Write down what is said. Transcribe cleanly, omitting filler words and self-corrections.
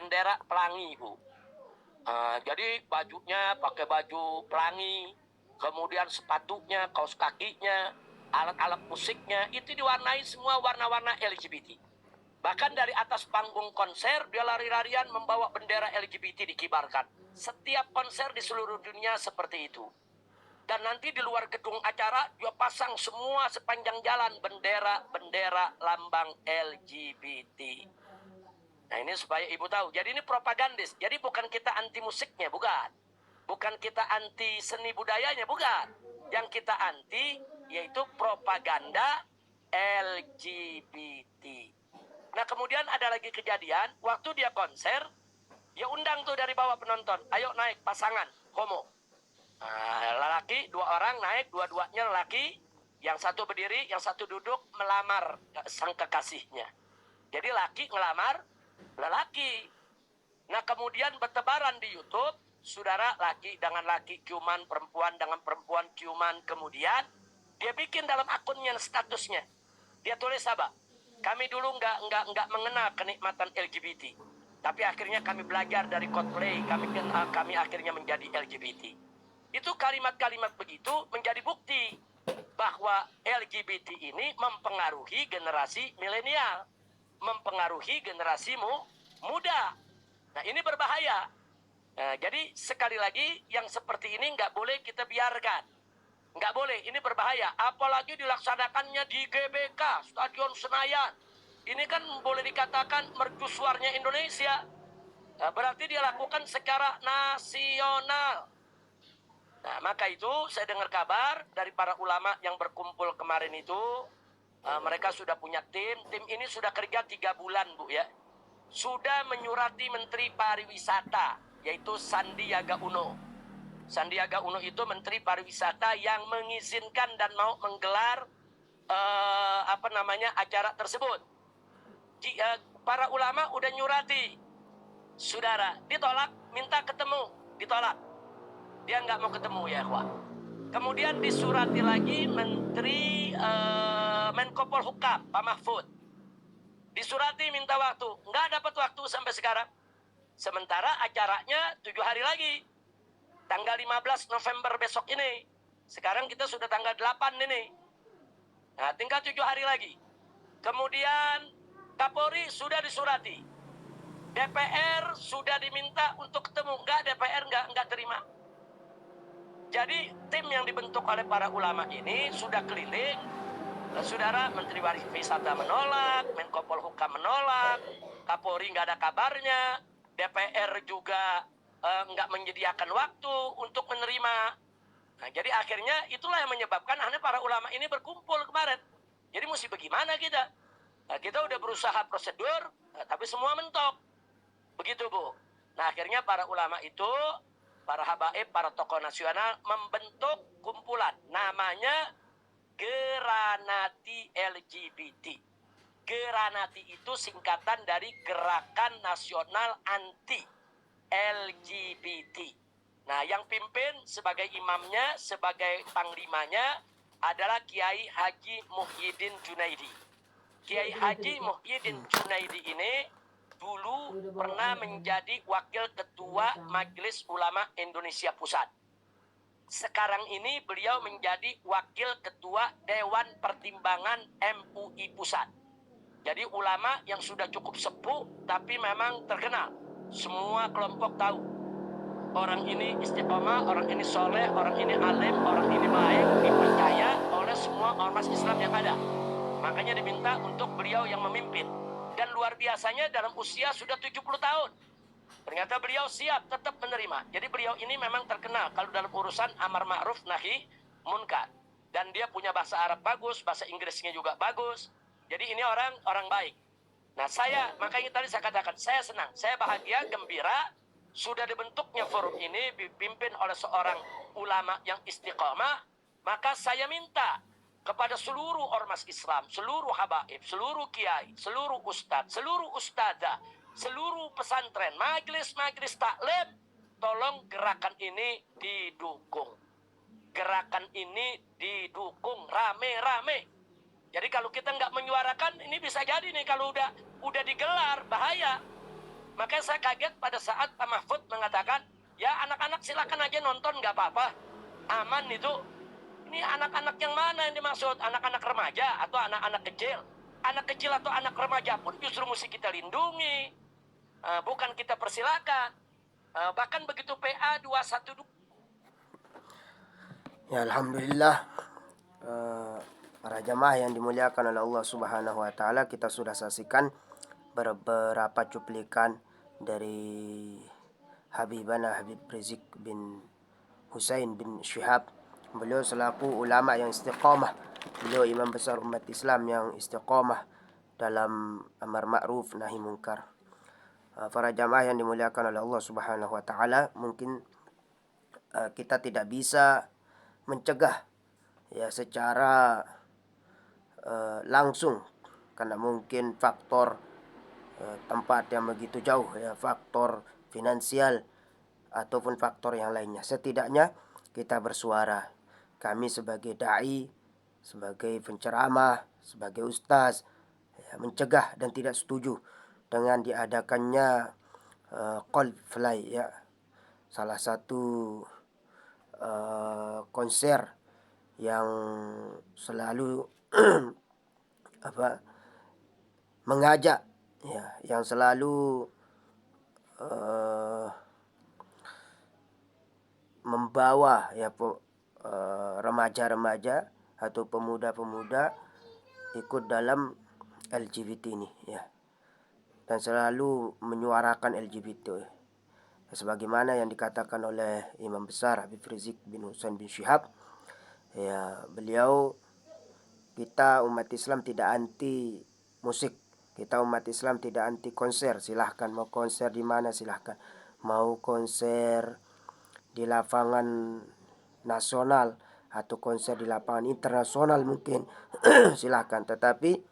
bendera pelangi, Bu. Jadi bajunya pakai baju pelangi, kemudian sepatunya, kaos kakinya, alat-alat musiknya, itu diwarnai semua warna-warna LGBT. Bahkan dari atas panggung konser, dia lari-larian membawa bendera LGBT dikibarkan. Setiap konser di seluruh dunia seperti itu. Dan nanti di luar gedung acara, dia pasang semua sepanjang jalan bendera-bendera lambang LGBT. Nah, ini supaya ibu tahu. Jadi ini propagandis. Jadi bukan kita anti musiknya, bukan. Bukan kita anti seni budayanya, bukan. Yang kita anti yaitu propaganda LGBT. Nah, kemudian ada lagi kejadian, waktu dia konser, dia undang tuh dari bawah penonton, ayo naik pasangan, homo. Lelaki, 2 orang naik, dua-duanya lelaki, yang satu berdiri, yang satu duduk melamar sang kekasihnya. Jadi laki ngelamar lelaki. Nah, kemudian bertebaran di YouTube, saudara, laki dengan laki ciuman, perempuan dengan perempuan ciuman. Kemudian dia bikin dalam akunnya statusnya. Dia tulis apa? Kami dulu nggak mengenal kenikmatan LGBT, tapi akhirnya kami belajar dari Coldplay. Kami akhirnya menjadi LGBT. Itu kalimat-kalimat begitu menjadi bukti bahwa LGBT ini mempengaruhi generasi milenial, mempengaruhi generasi muda. Nah, ini berbahaya. Nah, jadi sekali lagi yang seperti ini nggak boleh kita biarkan. Nggak boleh, ini berbahaya. Apalagi dilaksanakannya di GBK, Stadion Senayan. Ini kan boleh dikatakan mercusuarnya Indonesia. Nah, berarti dia lakukan secara nasional. Nah, maka itu saya dengar kabar dari para ulama yang berkumpul kemarin itu. Mereka sudah punya tim. Tim ini sudah kerja 3 bulan, Bu, ya. Sudah menyurati Menteri Pariwisata, yaitu Sandiaga Uno. Sandiaga Uno itu Menteri Pariwisata yang mengizinkan dan mau menggelar acara tersebut. Para ulama udah nyurati, saudara, ditolak, minta ketemu, ditolak. Dia nggak mau ketemu, ya, Wah. Kemudian disurati lagi Menteri Menko Polhukam, Pak Mahfud. Disurati minta waktu, nggak dapat waktu sampai sekarang. Sementara acaranya 7 hari lagi. Tanggal 15 November besok ini. Sekarang kita sudah tanggal 8 ini. Nah, tinggal 7 hari lagi. Kemudian Kapolri sudah disurati. DPR sudah diminta untuk ketemu. DPR nggak terima. Jadi tim yang dibentuk oleh para ulama ini sudah keliling. Saudara, Menteri Pariwisata menolak, Menko Polhukam menolak, Kapolri nggak ada kabarnya, DPR juga nggak menyediakan waktu untuk menerima. Nah, jadi akhirnya itulah yang menyebabkan akhirnya para ulama ini berkumpul kemarin. Jadi mesti bagaimana kita? Nah, kita udah berusaha prosedur, tapi semua mentok. Begitu, Bu. Nah, akhirnya para ulama itu, para habaib, para tokoh nasional membentuk kumpulan. Namanya Geranati LGBT. Geranati itu singkatan dari Gerakan Nasional Anti LGBT. Nah, yang pimpin sebagai imamnya, sebagai panglimanya adalah Kiai Haji Muhyiddin Junaidi. Kiai Haji Muhyiddin Junaidi ini dulu pernah menjadi wakil ketua Majelis Ulama Indonesia Pusat. Sekarang ini beliau menjadi wakil ketua Dewan Pertimbangan MUI Pusat. Jadi ulama yang sudah cukup sepuh tapi memang terkenal. Semua kelompok tahu. Orang ini istiqomah, orang ini soleh, orang ini alim, orang ini baik, dipercaya oleh semua ormas Islam yang ada. Makanya diminta untuk beliau yang memimpin. Dan luar biasanya dalam usia sudah 70 tahun. Ternyata beliau siap tetap menerima. Jadi beliau ini memang terkenal kalau dalam urusan amar ma'ruf nahi munkar. Dan dia punya bahasa Arab bagus, bahasa Inggrisnya juga bagus. Jadi ini orang baik. Nah, makanya tadi saya katakan, saya senang, saya bahagia, gembira, sudah dibentuknya forum ini dipimpin oleh seorang ulama yang istiqomah. Maka saya minta kepada seluruh ormas Islam, seluruh habaib, seluruh kiai, seluruh ustadz, seluruh ustadzah, seluruh pesantren, majelis taklim, tolong gerakan ini didukung. Gerakan ini didukung rame-rame. Jadi kalau kita nggak menyuarakan, ini bisa jadi nih kalau udah digelar, bahaya. Makanya saya kaget pada saat Pak Mahfud mengatakan, ya anak-anak silakan aja nonton, nggak apa-apa, aman itu. Ini anak-anak yang mana yang dimaksud? Anak-anak remaja atau anak-anak kecil? Anak kecil atau anak remaja pun justru mesti kita lindungi, bukan kita persilakan. Bahkan begitu PA 212. Ya, alhamdulillah, para jamaah yang dimuliakan oleh Allah Subhanahu wa taala, kita sudah saksikan beberapa cuplikan dari Habibana Habib Rizik bin Husain bin Syihab. Beliau selaku ulama yang istiqamah, beliau imam besar umat Islam yang istiqamah dalam amar ma'ruf nahi munkar. Para jamaah yang dimuliakan oleh Allah Subhanahu wa taala, mungkin kita tidak bisa mencegah ya secara langsung, karena mungkin faktor tempat yang begitu jauh, ya, faktor finansial ataupun faktor yang lainnya. Setidaknya kita bersuara, kami sebagai dai, sebagai penceramah, sebagai ustaz, ya, mencegah dan tidak setuju dengan diadakannya Cold Fly, ya, salah satu konser yang selalu apa mengajak, ya, yang selalu membawa, ya, remaja-remaja atau pemuda-pemuda ikut dalam LGBT ini, ya, dan selalu menyuarakan LGBT, ya. Sebagaimana yang dikatakan oleh Imam Besar Habib Rizik bin Husain bin Syihab, ya, beliau, kita umat Islam tidak anti musik, kita umat Islam tidak anti konser. Silahkan mau konser di mana, silahkan mau konser di lapangan nasional atau konser di lapangan internasional mungkin silahkan, tetapi